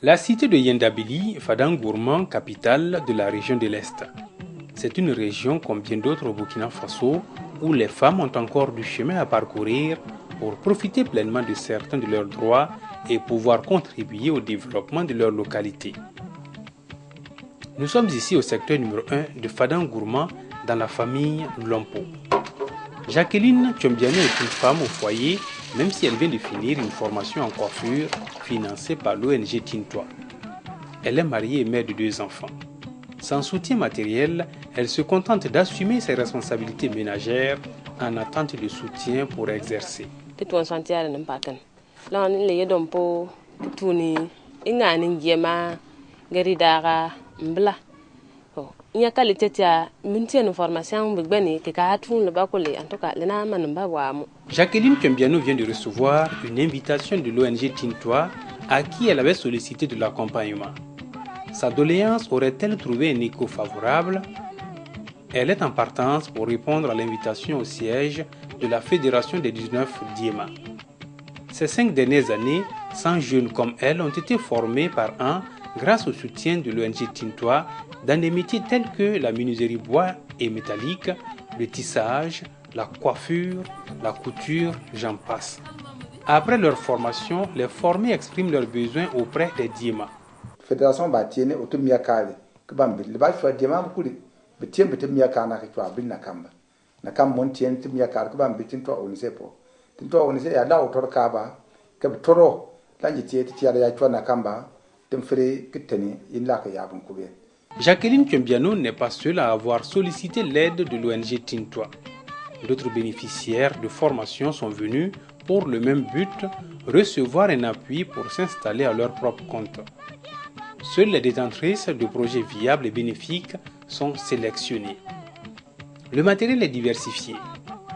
La cité de Yendabili, Fadangourman, capitale de la région de l'Est. C'est une région comme bien d'autres au Burkina Faso où les femmes ont encore du chemin à parcourir pour profiter pleinement de certains de leurs droits et pouvoir contribuer au développement de leur localité. Nous sommes ici au secteur numéro 1 de Fadangourman dans la famille Lompo. Jacqueline Tchombiano est une femme au foyer, même si elle vient de finir une formation en coiffure financée par l'ONG Tintois. Elle est mariée et mère de 2 enfants. Sans soutien matériel, elle se contente d'assumer ses responsabilités ménagères en attente de soutien pour exercer. Jacqueline Tchombiano vient de recevoir une invitation de l'ONG Tintois à qui elle avait sollicité de l'accompagnement. Sa doléance aurait-elle trouvé un écho favorable? Elle est en partance pour répondre à l'invitation au siège de la Fédération des 19 Diema. Ces 5 dernières années, 100 jeunes comme elle ont été formés par an grâce au soutien de l'ONG Tintois dans des métiers tels que la menuiserie bois et métallique, le tissage, la coiffure, la couture, j'en passe. Après leur formation, les formés expriment leurs besoins auprès des Diema. Fédération batiene automia kale que bambi le ba fwa diema kuli betiem betemia kana ke twa bin nakamba nakam mon tien timia kale que bambi tinto onise po tinto onise ya da autor kaba ke toro lanji tie tie ya twa nakamba temfere kiteni illa ka yabun kubé. Jacqueline Tchombiano n'est pas seule à avoir sollicité l'aide de l'ONG Tintois. D'autres bénéficiaires de formation sont venus pour le même but, recevoir un appui pour s'installer à leur propre compte. Seules les détentrices de projets viables et bénéfiques sont sélectionnées. Le matériel est diversifié.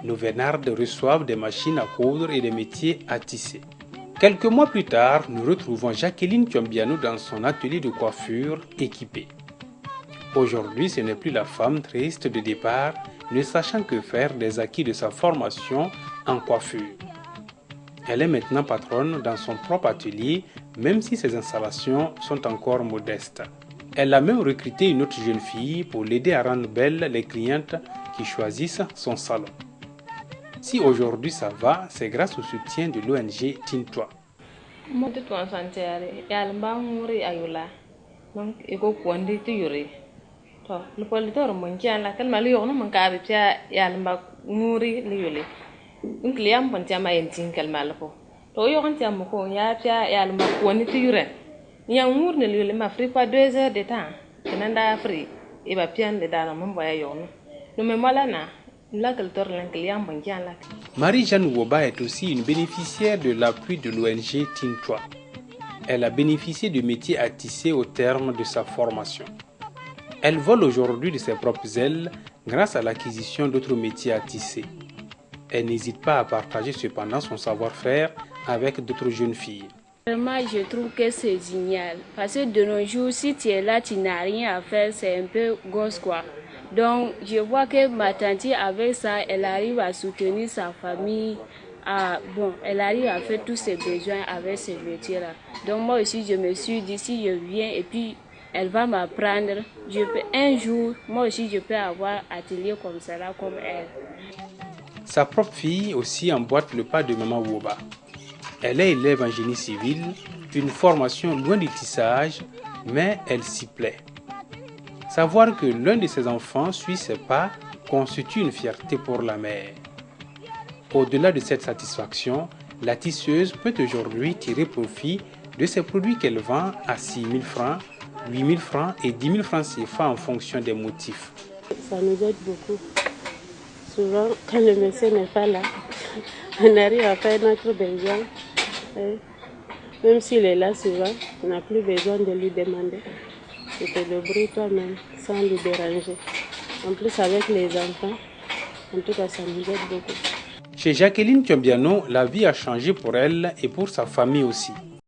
Nos Vénardes reçoivent des machines à coudre et des métiers à tisser. Quelques mois plus tard, nous retrouvons Jacqueline Tchombiano dans son atelier de coiffure équipé. Aujourd'hui, ce n'est plus la femme triste de départ, ne sachant que faire des acquis de sa formation en coiffure. Elle est maintenant patronne dans son propre atelier, même si ses installations sont encore modestes. Elle a même recruté une autre jeune fille pour l'aider à rendre belles les clientes qui choisissent son salon. Si aujourd'hui ça va, c'est grâce au soutien de l'ONG Tintois. Marie-Jeanne Woba est aussi une bénéficiaire de l'appui de l'ONG Tintois. Elle a bénéficié du métier à tisser au terme de sa formation. Elle vole aujourd'hui de ses propres ailes grâce à l'acquisition d'autres métiers à tisser. Elle n'hésite pas à partager cependant son savoir-faire avec d'autres jeunes filles. Vraiment, je trouve que c'est génial. Parce que de nos jours, si tu es là, tu n'as rien à faire, c'est un peu gosse quoi. Donc, je vois que ma tante, avec ça, elle arrive à soutenir sa famille. Elle arrive à faire tous ses besoins avec ce métier-là. Donc, moi aussi, je me suis dit, si je viens et puis elle va m'apprendre, un jour, moi aussi, je peux avoir un atelier comme ça, là, comme elle. Sa propre fille aussi emboîte le pas de maman Woba. Elle est élève en génie civil, une formation loin du tissage, mais elle s'y plaît. Savoir que l'un de ses enfants suit ses pas constitue une fierté pour la mère. Au-delà de cette satisfaction, la tisseuse peut aujourd'hui tirer profit de ses produits qu'elle vend à 6 000 francs, 8 000 francs et 10 000 francs CFA en fonction des motifs. Ça nous aide beaucoup. Souvent, quand le monsieur n'est pas là, on arrive à faire notre besoin. Même s'il est là souvent, on n'a plus besoin de lui demander. Tu te débrouilles toi-même, sans lui déranger. En plus, avec les enfants, en tout cas, ça nous aide beaucoup. Chez Jacqueline Tchombiano, la vie a changé pour elle et pour sa famille aussi.